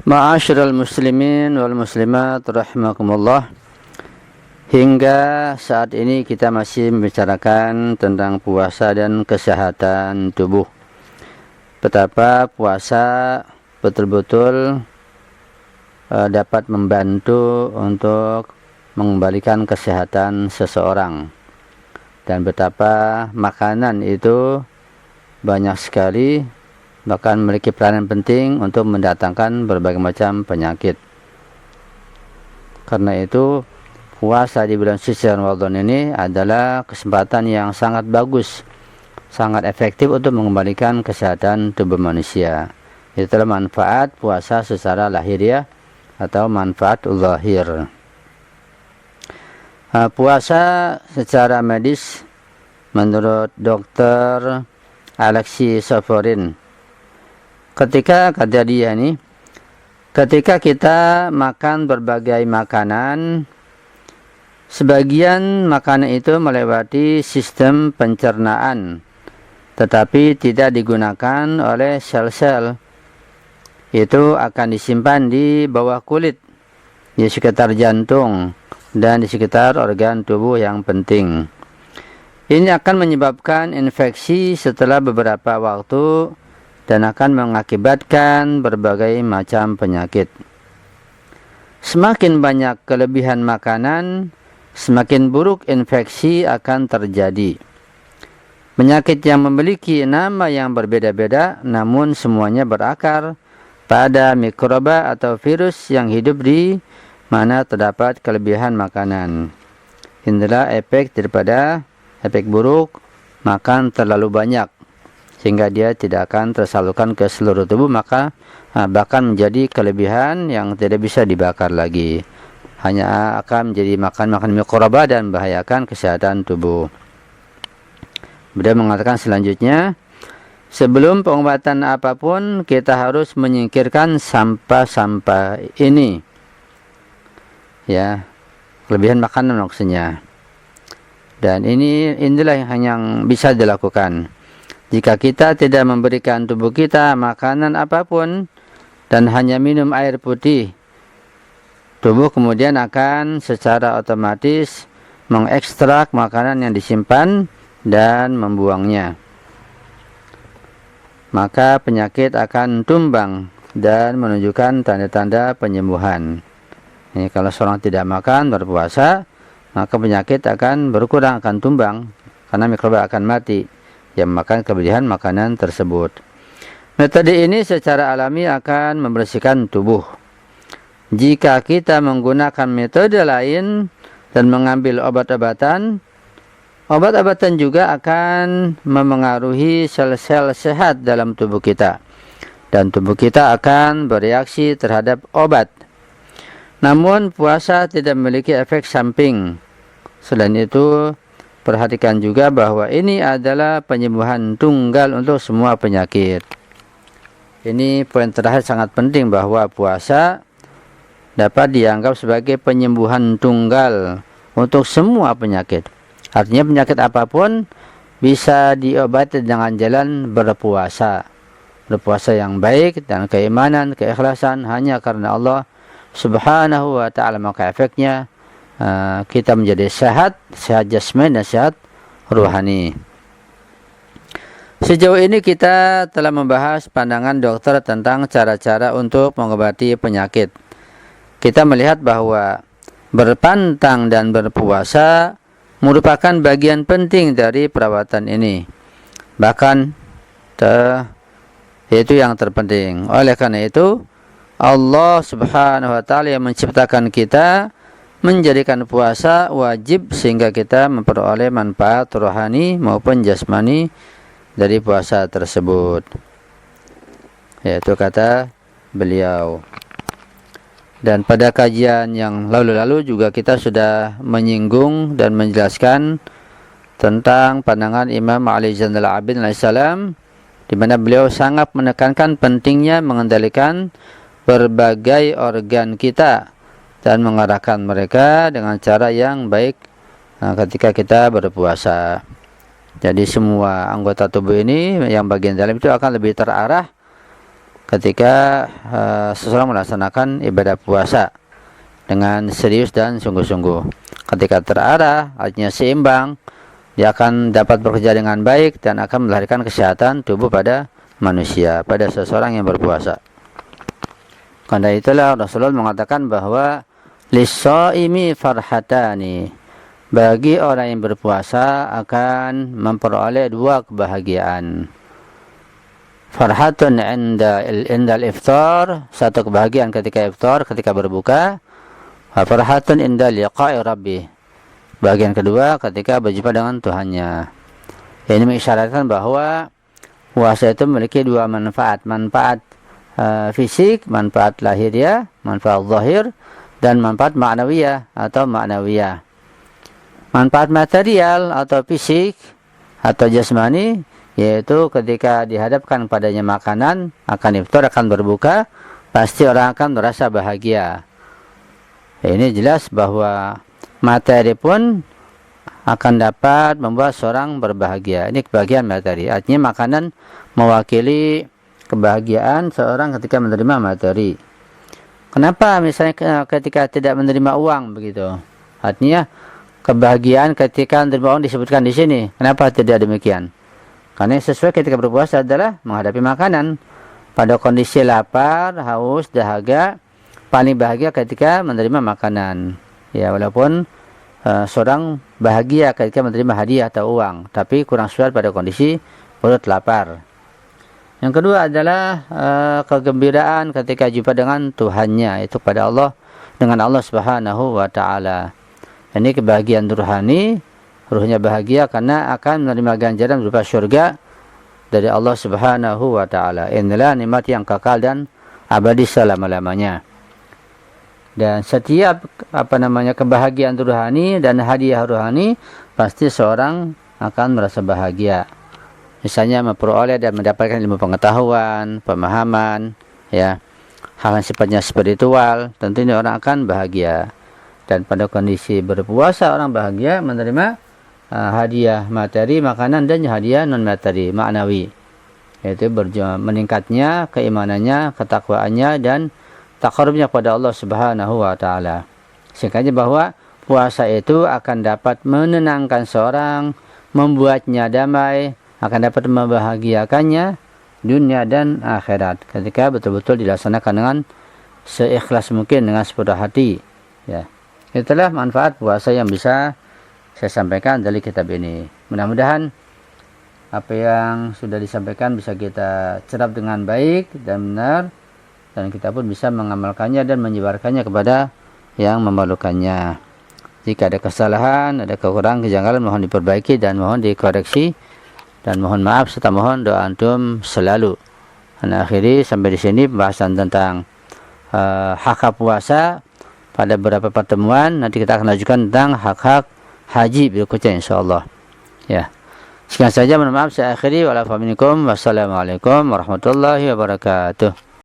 Ma'asyiral muslimin wal muslimat rahimakumullah. Hingga saat ini kita masih membicarakan tentang puasa dan kesehatan tubuh. Betapa puasa betul-betul dapat membantu untuk mengembalikan kesehatan seseorang. Dan betapa makanan itu banyak sekali, bahkan memiliki peranan penting untuk mendatangkan berbagai macam penyakit. Karena itu, puasa di bulan suci Ramadan ini adalah kesempatan yang sangat bagus, sangat efektif untuk mengembalikan kesehatan tubuh manusia. Itulah manfaat puasa secara lahiriah atau manfaat zahir. Puasa secara medis menurut Dr. Alexi Soforin, ketika kita makan berbagai makanan, sebagian makanan itu melewati sistem pencernaan, tetapi tidak digunakan oleh sel-sel. Itu akan disimpan di bawah kulit, di sekitar jantung, dan di sekitar organ tubuh yang penting. Ini akan menyebabkan infeksi setelah beberapa waktu dan akan mengakibatkan berbagai macam penyakit. Semakin banyak kelebihan makanan, semakin buruk infeksi akan terjadi. Penyakit yang memiliki nama yang berbeda-beda, namun semuanya berakar pada mikroba atau virus yang hidup di mana terdapat kelebihan makanan. Inilah efek buruk makan terlalu banyak, sehingga dia tidak akan tersalurkan ke seluruh tubuh, maka bahkan menjadi kelebihan yang tidak bisa dibakar lagi. Hanya akan menjadi makan mikroba dan membahayakan kesehatan tubuh. Beliau mengatakan selanjutnya, sebelum pengobatan apapun, kita harus menyingkirkan sampah-sampah ini. Ya, kelebihan makanan maksudnya. Dan inilah yang bisa dilakukan. Jika kita tidak memberikan tubuh kita makanan apapun dan hanya minum air putih, tubuh kemudian akan secara otomatis mengekstrak makanan yang disimpan dan membuangnya. Maka penyakit akan tumbang dan menunjukkan tanda-tanda penyembuhan. Ini kalau seorang tidak makan berpuasa, maka penyakit akan berkurang, akan tumbang, karena mikroba akan mati yang makan kelebihan makanan tersebut. Metode ini secara alami akan membersihkan tubuh. Jika kita menggunakan metode lain dan mengambil obat-obatan juga akan memengaruhi sel-sel sehat dalam tubuh kita, dan tubuh kita akan bereaksi terhadap obat. Namun puasa tidak memiliki efek samping. Selain itu, perhatikan juga bahwa ini adalah penyembuhan tunggal untuk semua penyakit. Ini poin terakhir sangat penting, bahwa puasa dapat dianggap sebagai penyembuhan tunggal untuk semua penyakit. Artinya penyakit apapun bisa diobati dengan jalan berpuasa. Berpuasa yang baik dan keimanan, keikhlasan hanya karena Allah Subhanahu wa ta'ala, maka efeknya kita menjadi sehat jasmani dan sehat ruhani. Sejauh ini kita telah membahas pandangan dokter tentang cara-cara untuk mengobati penyakit. Kita melihat bahwa berpantang dan berpuasa merupakan bagian penting dari perawatan ini. Bahkan itu yang terpenting. Oleh karena itu, Allah Subhanahu wa ta'ala yang menciptakan kita menjadikan puasa wajib, sehingga kita memperoleh manfaat rohani maupun jasmani dari puasa tersebut. Yaitu kata beliau. Dan pada kajian yang lalu-lalu juga kita sudah menyinggung dan menjelaskan tentang pandangan Imam Ali Zainal Abidin alaihissalam, di mana beliau sangat menekankan pentingnya mengendalikan berbagai organ kita dan mengarahkan mereka dengan cara yang baik ketika kita berpuasa. Jadi semua anggota tubuh ini yang bagian dalam itu akan lebih terarah ketika seseorang melaksanakan ibadah puasa dengan serius dan sungguh-sungguh. Ketika terarah, artinya seimbang, dia akan dapat bekerja dengan baik dan akan melahirkan kesehatan tubuh pada manusia, pada seseorang yang berpuasa. Karena itulah Rasulullah mengatakan bahwa lis-shaimi farhatani, bagi orang yang berpuasa akan memperoleh dua kebahagiaan. Farhatun indal iftar, satu kebahagiaan ketika iftar, ketika berbuka. Farhatun inda liqa'i rabbih, bagian kedua ketika berjumpa dengan Tuhannya. Ini mengisyaratkan bahwa puasa itu memiliki dua manfaat. Manfaat fisik, manfaat lahiriah, manfaat zahir, dan manfaat ma'nawiyah atau ma'nawiyah. Manfaat material atau fisik atau jasmani, yaitu ketika dihadapkan padanya makanan, akan iftar, akan berbuka, pasti orang akan merasa bahagia. Ini jelas bahwa materi pun akan dapat membuat seorang berbahagia. Ini kebahagiaan materi. Artinya makanan mewakili kebahagiaan seorang ketika menerima materi. Kenapa misalnya ketika tidak menerima uang begitu? Artinya kebahagiaan ketika menerima uang disebutkan di sini. Kenapa tidak demikian? Karena yang sesuai ketika berpuasa adalah menghadapi makanan. Pada kondisi lapar, haus, dahaga, paling bahagia ketika menerima makanan. Ya, walaupun seorang bahagia ketika menerima hadiah atau uang, tapi kurang sesuai pada kondisi perut lapar. Yang kedua adalah kegembiraan ketika jumpa dengan Tuhannya, itu pada Allah, dengan Allah Subhanahu wa taala. Ini kebahagiaan ruhani, ruhnya bahagia karena akan menerima ganjaran berupa surga dari Allah Subhanahu wa taala. Inilah nikmat yang kekal dan abadi selama-lamanya. Dan setiap kebahagiaan ruhani dan hadiah ruhani, pasti seorang akan merasa bahagia. Misalnya memperoleh dan mendapatkan ilmu pengetahuan, pemahaman, ya, hal yang sifatnya spiritual, tentu ini orang akan bahagia. Dan pada kondisi berpuasa orang bahagia menerima hadiah materi, makanan, dan hadiah non materi, maknawi, yaitu meningkatnya keimanannya, ketakwaannya, dan taqarrubnya kepada Allah Subhanahu wa taala. Sehingga bahwa puasa itu akan dapat menenangkan seorang, membuatnya damai, akan dapat membahagiakannya dunia dan akhirat ketika betul-betul dilaksanakan dengan seikhlas mungkin, dengan sepenuh hati. Ya. Itulah manfaat puasa yang bisa saya sampaikan dari kitab ini. Mudah-mudahan apa yang sudah disampaikan bisa kita serap dengan baik dan benar, dan kita pun bisa mengamalkannya dan menyebarkannya kepada yang memerlukannya. Jika ada kesalahan, ada kekurangan, kejanggalan, mohon diperbaiki dan mohon dikoreksi, dan mohon maaf serta mohon doa antum selalu. Dan akhiri sampai di sini pembahasan tentang hak-hak puasa. Pada beberapa pertemuan nanti kita akan lanjutkan tentang hak-hak haji berikutnya insyaallah. Ya. Sekian saja, mohon maaf saya akhiri. Wassalamualaikum warahmatullahi wabarakatuh.